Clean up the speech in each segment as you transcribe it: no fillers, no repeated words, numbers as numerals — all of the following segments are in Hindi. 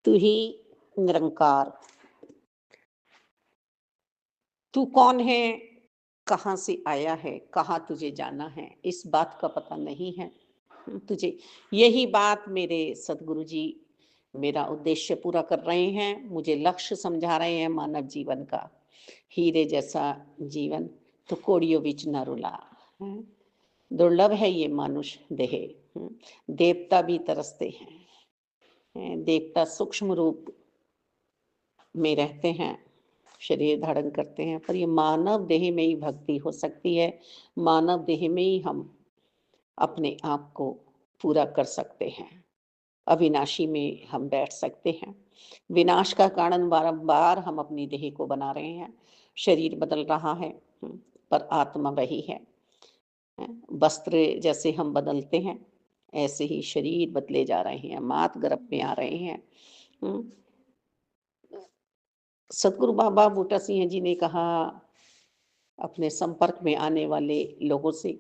तू ही निरंकार। तू कौन है, कहाँ से आया है, कहाँ तुझे जाना है, इस बात का पता नहीं है तुझे। यही बात मेरे सदगुरु जी मेरा उद्देश्य पूरा कर रहे हैं, मुझे लक्ष्य समझा रहे हैं मानव जीवन का। हीरे जैसा जीवन तो कोड़ियों बिच न रुला। हैं। दुर्लभ है ये मानुष देह। देवता भी तरसते हैं। देवता सूक्ष्म रूप में रहते हैं, शरीर धारण करते हैं, पर ये मानव देह में ही भक्ति हो सकती है। मानव देह में ही हम अपने आप को पूरा कर सकते हैं। अविनाशी में हम बैठ सकते हैं। विनाश का कारण बारंबार हम अपनी देह को बना रहे हैं। शरीर बदल रहा है, पर आत्मा वही है। वस्त्र जैसे हम बदलते हैं, ऐसे ही शरीर बदले जा रहे हैं, मात गर्भ में आ रहे हैं। सतगुरु बाबा बूटा सिंह जी ने कहा अपने संपर्क में आने वाले लोगों से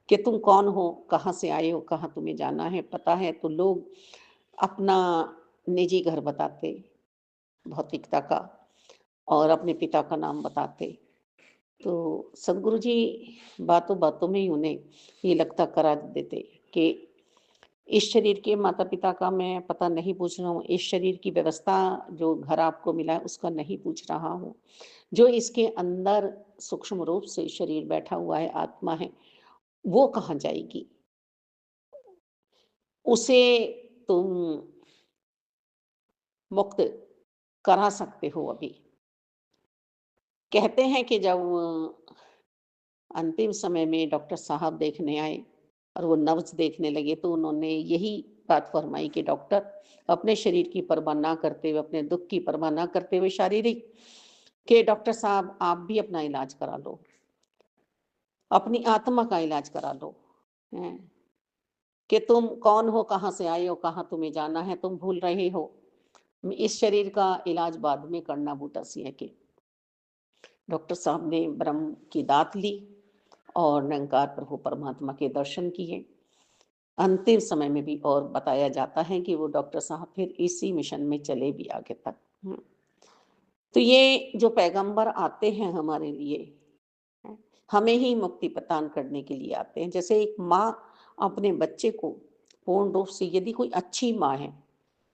कि तुम कौन हो, कहाँ से आए हो, कहाँ तुम्हें जाना है, पता है? तो लोग अपना निजी घर बताते, भौतिकता का, और अपने पिता का नाम बताते। तो सदगुरु जी बातों बातों में ही उन्हें ये लगता करा देते कि इस शरीर के माता पिता का मैं पता नहीं पूछ रहा हूँ, इस शरीर की व्यवस्था जो घर आपको मिला है उसका नहीं पूछ रहा हूँ, जो इसके अंदर सूक्ष्म रूप से शरीर बैठा हुआ है, आत्मा है, वो कहाँ जाएगी? उसे तुम मुक्त करा सकते हो अभी। कहते हैं कि जब अंतिम समय में डॉक्टर साहब देखने आए और वो नब्ज देखने लगे, तो उन्होंने यही बात फरमाई कि डॉक्टर, अपने शरीर की परवाह ना करते हुए, अपने दुख की परवाह ना करते हुए शारीरिक, कि डॉक्टर साहब आप भी अपना इलाज करा लो, अपनी आत्मा का इलाज करा लो। हैं, कि तुम कौन हो, कहाँ से आए हो, कहाँ तुम्हें जाना है, तुम भूल रहे हो। इस शरीर का इलाज बाद में करना बूटा सिंह के। डॉक्टर साहब ने ब्रह्म की दात ली और निरंकार प्रभु परमात्मा के दर्शन किए। अंतिम समय में भी और बताया जाता है कि वो डॉक्टर साहब फिर इसी मिशन में चले भी आगे तक। तो ये जो पैगंबर आते हैं हमारे लिए, हमें ही मुक्ति प्रदान करने के लिए आते हैं। जैसे एक माँ अपने बच्चे को पूर्ण रूप से, यदि कोई अच्छी माँ है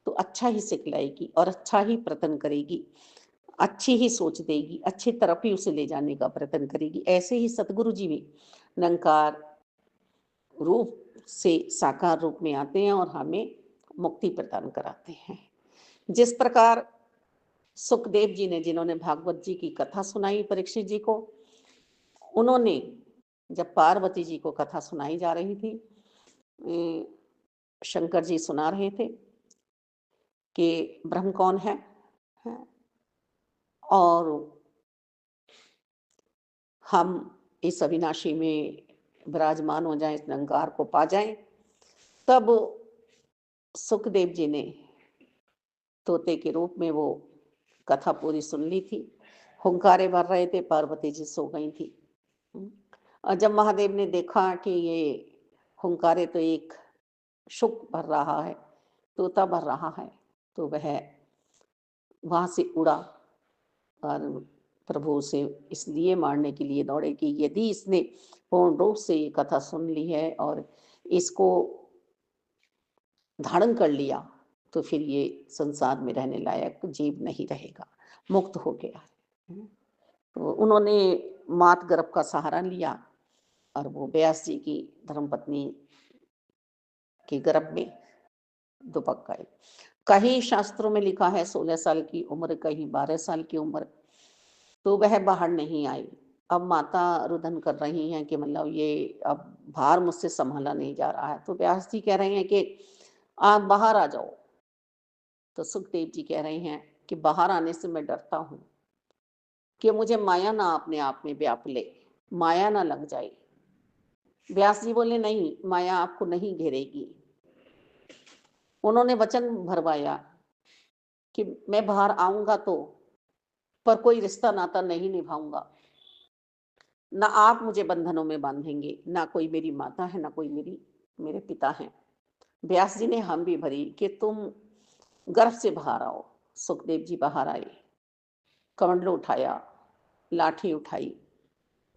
तो अच्छा ही सिखलाएगी और अच्छा ही प्रयत्न करेगी, अच्छी ही सोच देगी, अच्छी तरफ ही उसे ले जाने का प्रयत्न करेगी। ऐसे ही सतगुरु जी भी निरंकार रूप से साकार रूप में आते हैं और हमें मुक्ति प्रदान कराते हैं। जिस प्रकार सुखदेव जी ने, जिन्होंने भागवत जी की कथा सुनाई परीक्षित जी को, उन्होंने जब पार्वती जी को कथा सुनाई जा रही थी, शंकर जी सुना रहे थे कि ब्रह्म कौन है, और हम इस अविनाशी में विराजमान हो जाएं, इस निरंकार को पा जाएं। तब सुखदेव जी ने तोते के रूप में वो कथा पूरी सुन ली थी। हुंकारे भर रहे थे, पार्वती जी सो गई थी। और जब महादेव ने देखा कि ये हुंकारे तो एक शुक भर रहा है, तोता भर रहा है, तो वह वहां से उड़ा और प्रभु से इसलिए मारने के लिए दौड़े कि यदि इसने पूर्ण रूप से ये कथा सुन ली है और इसको धारण कर लिया, तो फिर ये संसार में रहने लायक जीव नहीं रहेगा, मुक्त हो गया। तो उन्होंने मात गर्भ का सहारा लिया और वो व्यास जी की धर्मपत्नी के गर्भ में दुबक गए। कहीं शास्त्रों में लिखा है 16 साल की उम्र, कहीं 12 साल की उम्र, तो वह बाहर नहीं आई। अब माता रुदन कर रही हैं कि मतलब ये अब भार मुझसे संभाला नहीं जा रहा है। तो व्यास जी कह रहे हैं कि आप बाहर आ जाओ। तो सुखदेव जी कह रहे हैं कि बाहर आने से मैं डरता हूँ कि मुझे माया ना अपने आप में व्याप ले, माया ना लग जाए। व्यास जी बोले नहीं, माया आपको नहीं घेरेगी। उन्होंने वचन भरवाया कि मैं बाहर आऊंगा तो, पर कोई रिश्ता नाता नहीं निभाऊंगा, ना आप मुझे बंधनों में बांधेंगे, ना कोई मेरी माता है, ना कोई मेरे पिता हैं। व्यास जी ने हम भी भरी कि तुम गर्भ से बाहर आओ। सुखदेव जी बाहर आए, कमंडल उठाया, लाठी उठाई,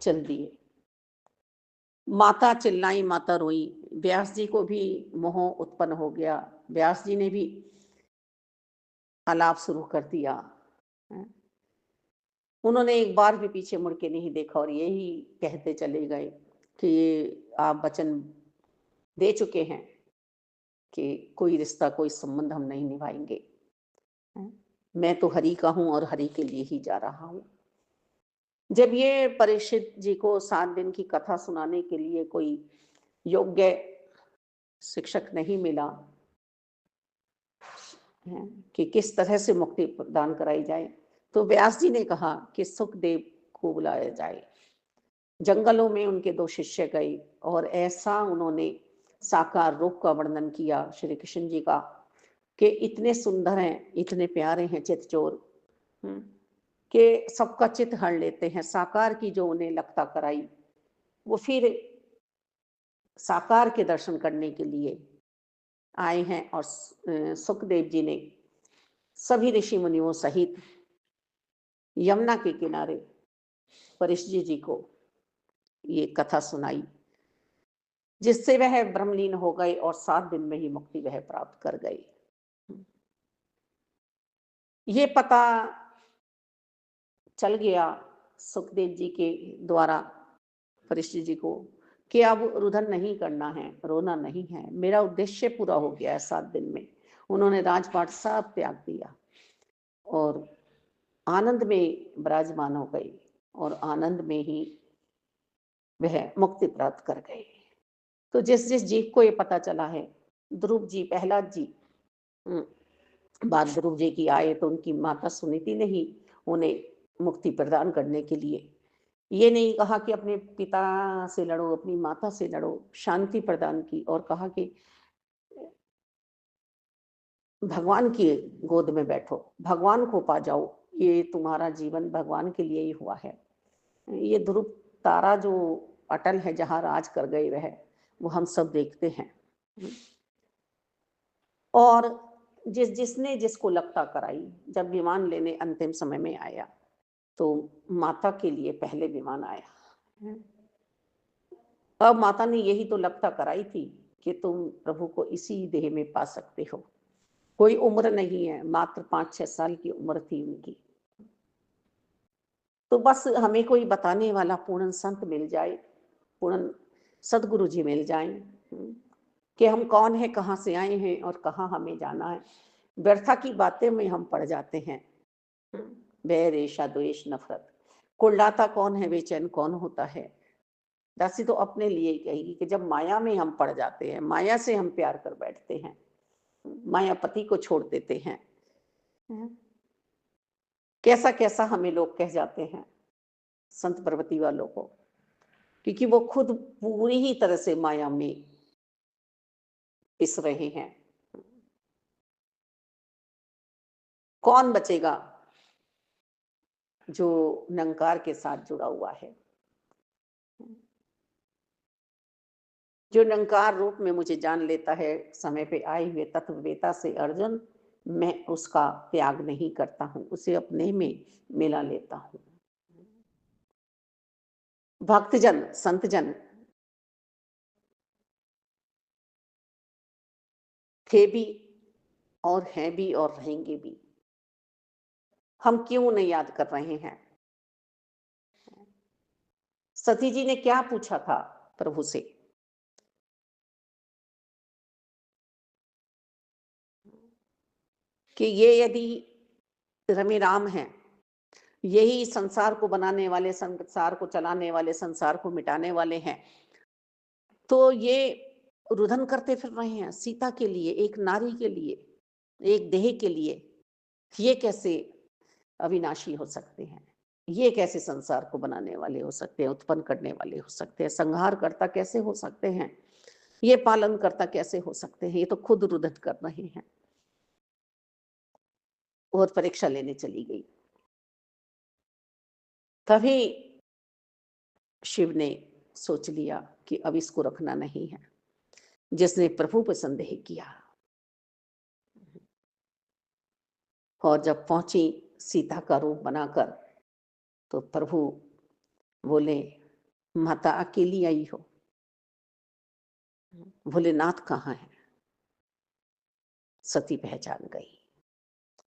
चल दिए। माता चिल्लाई, माता रोई। व्यास जी को भी मोह उत्पन्न हो गया। व्यास जी ने भी आलाप शुरू कर दिया। उन्होंने एक बार भी पीछे मुड़ के नहीं देखा और यही कहते चले गए कि ये आप वचन दे चुके हैं कि कोई रिश्ता, कोई संबंध हम नहीं निभाएंगे। मैं तो हरि का हूं और हरि के लिए ही जा रहा हूं। जब ये परीक्षित जी को 7 दिन की कथा सुनाने के लिए कोई योग्य शिक्षक नहीं मिला है कि किस तरह से मुक्ति प्रदान कराई जाए, तो व्यास जी ने कहा कि सुखदेव को बुलाया जाए। जंगलों में उनके 2 शिष्य गए और ऐसा उन्होंने साकार रूप का वर्णन किया श्री कृष्ण जी का कि इतने सुंदर हैं, इतने प्यारे हैं, चितचोर, कि सबका चित्त हर लेते हैं। साकार की जो उन्हें लगता कराई, वो फिर साकार के दर्शन करने के लिए आए हैं। और सुखदेव जी ने सभी ऋषि मुनियों सहित यमुना के किनारे परीक्षित जी को ये कथा सुनाई, जिससे वह ब्रह्मलीन हो गए और 7 दिन में ही मुक्ति वह प्राप्त कर गए। ये पता चल गया सुखदेव जी के द्वारा परीक्षित जी को कि अब रुदन नहीं करना है, रोना नहीं है, मेरा उद्देश्य पूरा हो गया है। 7 दिन में उन्होंने राजपाट सब त्याग दिया और आनंद में विराजमान हो गए और आनंद में ही वह मुक्ति प्राप्त कर गए। तो जिस जिस जीव को ये पता चला है, ध्रुव जी, प्रहलाद जी, बात ध्रुव जी की आए तो उनकी माता सुनीति ने ही उन्हें मुक्ति प्रदान करने के लिए ये नहीं कहा कि अपने पिता से लड़ो, अपनी माता से लड़ो, शांति प्रदान की और कहा कि भगवान की गोद में बैठो, भगवान को पा जाओ, ये तुम्हारा जीवन भगवान के लिए ही हुआ है। ये ध्रुव तारा जो अटल है, जहां राज कर गए वह, वो हम सब देखते हैं। और जिसने जिसको लगता कराई, जब विमान लेने अंतिम समय में आया तो माता के लिए पहले विमान आया। अब माता ने यही तो लगता कराई थी कि तुम प्रभु को इसी देह में पा सकते हो। कोई उम्र नहीं है, मात्र 5-6 साल की उम्र थी उनकी। तो बस हमें कोई बताने वाला पूर्ण संत मिल जाए, पूर्ण सदगुरु जी मिल जाएं कि हम कौन है, कहाँ से आए हैं और कहाँ हमें जाना है। व्यर्था की बातें में हम पड़ जाते हैं। बैर, ईर्ष्या, द्वेष, नफरत। कुल्लाता कौन है, बेचैन कौन होता है। दासी तो अपने लिए ही कहेगी कि जब माया में हम पड़ जाते हैं, माया से हम प्यार कर बैठते हैं, मायापति को छोड़ देते हैं, कैसा कैसा हमें लोग कह जाते हैं संत प्रवृत्ति वालों को, क्योंकि वो खुद पूरी ही तरह से माया में पिस रहे हैं। कौन बचेगा जो निरंकार के साथ जुड़ा हुआ है, जो निरंकार रूप में मुझे जान लेता है। समय पे आए हुए तत्ववेता से अर्जुन, मैं उसका त्याग नहीं करता हूं, उसे अपने में मिला लेता हूं। भक्तजन, संतजन थे भी और हैं भी और रहेंगे भी। हम क्यों नहीं याद कर रहे हैं। सती जी ने क्या पूछा था प्रभु से, कि ये यदि रमे राम हैं, यही संसार को बनाने वाले, संसार को चलाने वाले, संसार को मिटाने वाले हैं, तो ये रुदन करते फिर रहे हैं सीता के लिए, एक नारी के लिए, एक देह के लिए। ये कैसे अविनाशी हो सकते हैं, ये कैसे संसार को बनाने वाले हो सकते हैं, उत्पन्न करने वाले हो सकते हैं, संहार करता कैसे हो सकते हैं, ये पालन करता कैसे हो सकते हैं। ये तो खुद रुदन कर रहे हैं। और परीक्षा लेने चली गई। तभी शिव ने सोच लिया कि अब इसको रखना नहीं है। जिसने प्रभु पर संदेह किया, और जब पहुंची सीता का रूप बनाकर, तो प्रभु बोले, माता अकेली आई हो? भोलेनाथ कहाँ है? सती पहचान गई।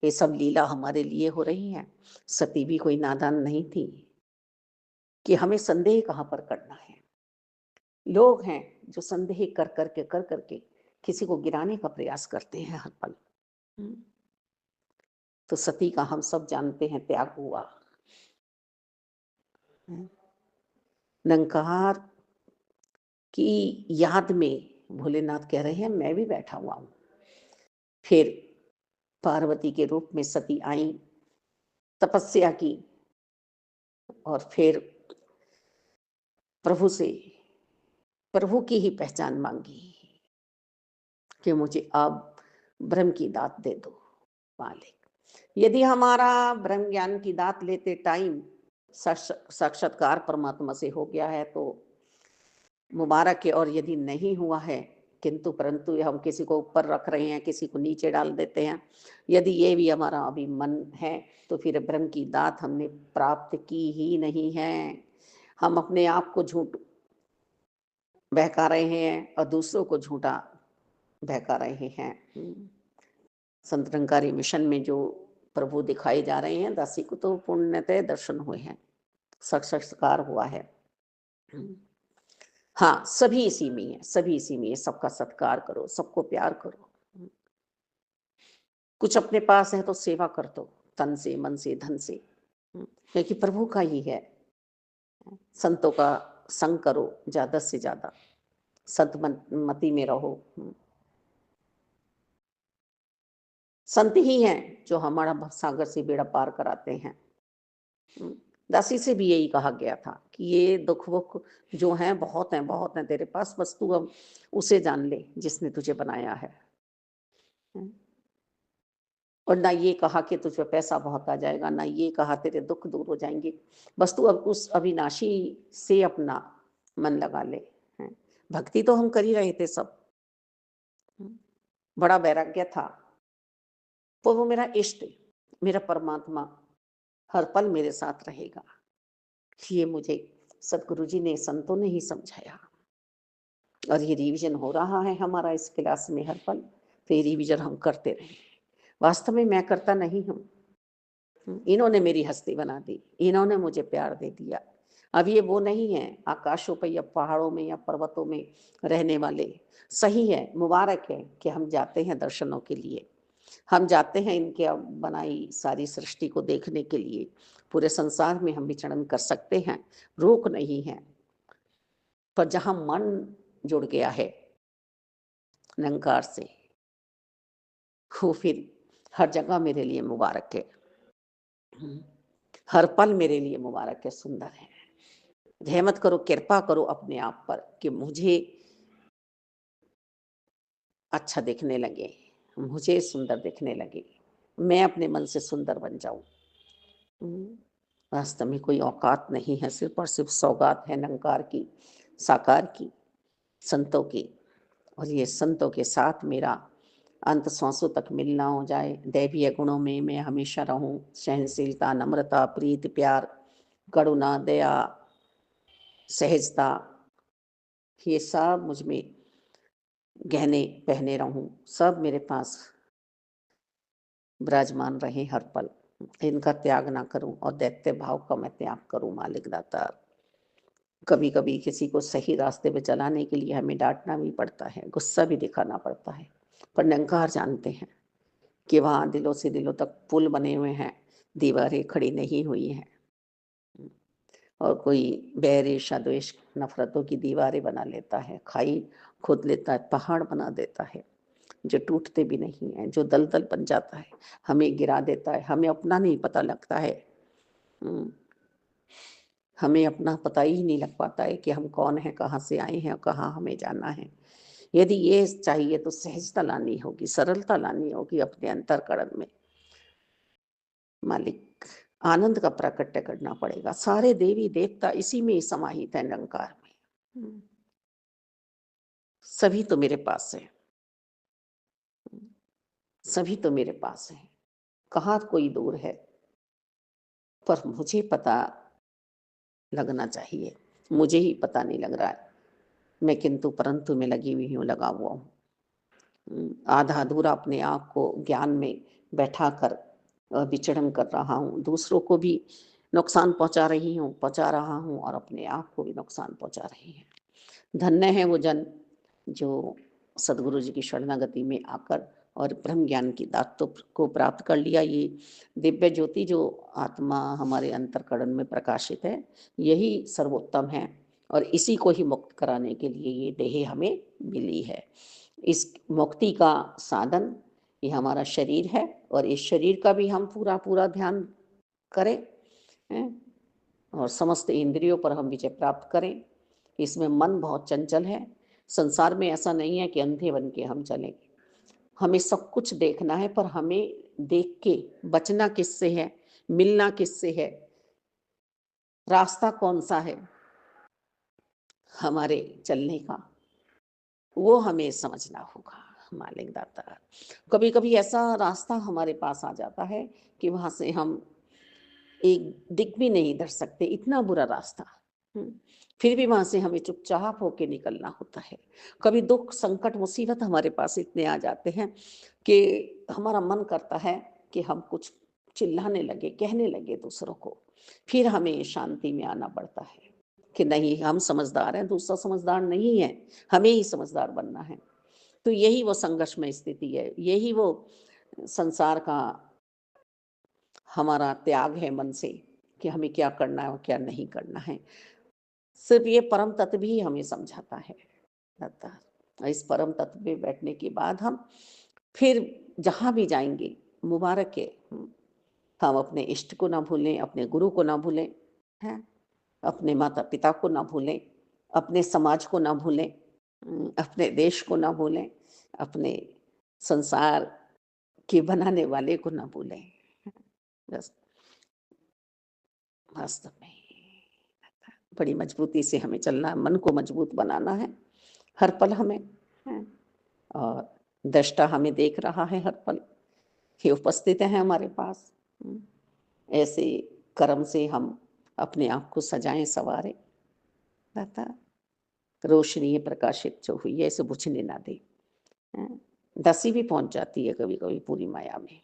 ये सब लीला हमारे लिए हो रही है। सती भी कोई नादान नहीं थी कि हमें संदेह कहाँ पर करना है। लोग हैं जो संदेह कर करके किसी को गिराने का प्रयास करते हैं हर पल। तो सती का हम सब जानते हैं त्याग हुआ। नंकार की याद में भोलेनाथ कह रहे हैं, मैं भी बैठा हुआ हूं। फिर पार्वती के रूप में सती आई, तपस्या की, और फिर प्रभु से प्रभु की ही पहचान मांगी कि मुझे अब ब्रह्म की दात दे दो मालिक। यदि हमारा ब्रह्म ज्ञान की दात लेते टाइम साक्षात्कार परमात्मा से हो गया है तो मुबारक है, और यदि नहीं हुआ है किंतु परंतु हम किसी को ऊपर रख रहे हैं, किसी को नीचे डाल देते हैं, यदि ये भी हमारा अभी मन है तो फिर ब्रह्म की दात हमने प्राप्त की ही नहीं है। हम अपने आप को झूठ बहका रहे हैं और दूसरों को झूठा बहका रहे हैं। संत निरंकारी मिशन में जो प्रभु दिखाए जा रहे हैं, दासी को तो पुण्यतः दर्शन हुए हैं, साक्षात्कार हुआ है। हाँ, सभी इसी में है, सभी इसी में है। सबका सत्कार करो, सबको प्यार करो। कुछ अपने पास है तो सेवा कर दो, तन से, मन से, धन से, क्योंकि प्रभु का ही है। संतों का संग करो ज्यादा से ज्यादा, संत मति में रहो। संत ही हैं जो हमारा भवसागर से बेड़ा पार कराते हैं। दासी से भी यही कहा गया था कि ये दुख वुख जो हैं बहुत हैं, बहुत हैं तेरे पास, बस तू अब उसे जान ले जिसने तुझे बनाया है। और ना ये कहा कि तुझे पैसा बहुत आ जाएगा, ना ये कहा तेरे दुख दूर हो जाएंगे, बस तू अब उस अविनाशी से अपना मन लगा ले। भक्ति तो हम कर ही रहे थे सब, बड़ा वैराग्य था, तो वो मेरा इष्ट, मेरा परमात्मा हर पल मेरे साथ रहेगा, ये मुझे सदगुरु जी ने, संतों ने ही समझाया। और ये रिवीजन हो रहा है हमारा इस क्लास में हर पल, तो ये रिवीजन हम करते रहे। वास्तव में मैं करता नहीं हूँ, इन्होंने मेरी हस्ती बना दी, इन्होंने मुझे प्यार दे दिया। अब ये वो नहीं है आकाशों पे या पहाड़ों में या पर्वतों में रहने वाले। सही है, मुबारक है कि हम जाते हैं दर्शनों के लिए, हम जाते हैं इनके बनाई सारी सृष्टि को देखने के लिए। पूरे संसार में हम विचरण कर सकते हैं, रोक नहीं है। पर जहां मन जुड़ गया है निरंकार से, वो फिर हर जगह मेरे लिए मुबारक है, हर पल मेरे लिए मुबारक है, सुंदर है। रहमत करो, कृपा करो अपने आप पर कि मुझे अच्छा दिखने लगे, मुझे सुंदर दिखने लगे, मैं अपने मन से सुंदर बन जाऊं। वास्तव में कोई औकात नहीं है, सिर्फ और सिर्फ सौगात है निरंकार की, साकार की, संतों की। और ये संतों के साथ मेरा अंत सांसों तक मिलना हो जाए। दैवीय गुणों में मैं हमेशा रहूं, सहनशीलता, नम्रता, प्रीति, प्यार, करुणा, दया, सहजता, ये सब मुझ में गहने पहने रहूं, सब मेरे पास विराजमान रहे हर पल। इनका त्याग ना करूं और दैत्य भाव का मैं त्याग करूं मालिक दाता। कभी कभी किसी को सही रास्ते पे चलाने के लिए हमें डांटना भी पड़ता है, गुस्सा भी दिखाना पड़ता है, पर निरंकार जानते हैं कि वहाँ दिलों से दिलों तक पुल बने हुए हैं, दीवारें खड़ी नहीं हुई हैं। और कोई बैर ईर्ष्या द्वेष नफरतों की दीवारें बना लेता है, खाई खोद लेता है, पहाड़ बना देता है जो टूटते भी नहीं है, जो दलदल बन जाता है, हमें गिरा देता है, हमें अपना नहीं पता लगता है। हमें अपना पता ही नहीं लग पाता है कि हम कौन हैं, कहाँ से आए हैं और कहाँ हमें जाना है। यदि ये चाहिए तो सहजता लानी होगी, सरलता लानी होगी अपने अंतरकरण में। मालिक आनंद का प्राकट्य करना पड़ेगा। सारे देवी देवता इसी में समाहित है, निरंकार में। सभी तो मेरे पास है, सभी तो मेरे पास है। कहाँ कोई दूर है, पर मुझे पता लगना चाहिए। मुझे ही पता नहीं लग रहा है। मैं किंतु परंतु में लगी हुई हूँ, लगा हुआ हूँ। आधा अधूरा अपने आप को ज्ञान में बैठाकर विचरण कर रहा हूँ। दूसरों को भी नुकसान पहुँचा रहा हूँ और अपने आप को भी नुकसान पहुँचा रही हूँ। धन्य है वो जन जो सद्गुरु जी की शरणागति में आकर और ब्रह्म ज्ञान की दात को प्राप्त कर लिया। ये दिव्य ज्योति जो आत्मा हमारे अंतर्करण में प्रकाशित है, यही सर्वोत्तम है और इसी को ही मुक्त कराने के लिए ये देह हमें मिली है। इस मुक्ति का साधन ये हमारा शरीर है और इस शरीर का भी हम पूरा पूरा ध्यान करें, हैं? और समस्त इंद्रियों पर हम विजय प्राप्त करें। इसमें मन बहुत चंचल है। संसार में ऐसा नहीं है कि अंधे बन के हम चलें। हमें सब कुछ देखना है, पर हमें देख के बचना किससे है, मिलना किससे है, रास्ता कौन सा है हमारे चलने का, वो हमें समझना होगा। मालिक दाता, कभी कभी ऐसा रास्ता हमारे पास आ जाता है कि वहां से हम एक दिख भी नहीं दर सकते, इतना बुरा रास्ता। फिर भी वहां से हमें चुपचाप होके निकलना होता है। कभी दुख संकट मुसीबत हमारे पास इतने आ जाते हैं कि हमारा मन करता है कि हम कुछ चिल्लाने लगे, कहने लगे दूसरों को। फिर हमें शांति में आना पड़ता है कि नहीं, हम समझदार हैं, दूसरा समझदार नहीं है, हमें ही समझदार बनना है। तो यही वो संघर्ष में स्थिति है, यही वो संसार का हमारा त्याग है मन से कि हमें क्या करना है और क्या नहीं करना है। सिर्फ ये परम तत्व भी हमें समझाता है। अतः इस परम तत्व में बैठने के बाद हम फिर जहाँ भी जाएंगे, मुबारक है। हम अपने इष्ट को ना भूलें, अपने गुरु को ना भूलें, हैं? अपने माता पिता को ना भूलें, अपने समाज को ना भूलें, अपने देश को ना भूलें, अपने संसार के बनाने वाले को ना भूलें। बस वास्तव में बड़ी मजबूती से हमें चलना है, मन को मजबूत बनाना है हर पल हमें, हैं? और दृष्टा हमें देख रहा है हर पल, ये उपस्थित है हमारे पास। ऐसे कर्म से हम अपने आप को सजाएं संवारें, दाता रोशनी प्रकाशित जो हुई है इसे बुझने ना दे। दसी भी पहुंच जाती है कभी कभी पूरी माया में।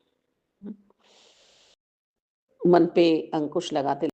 मन पे अंकुश लगाते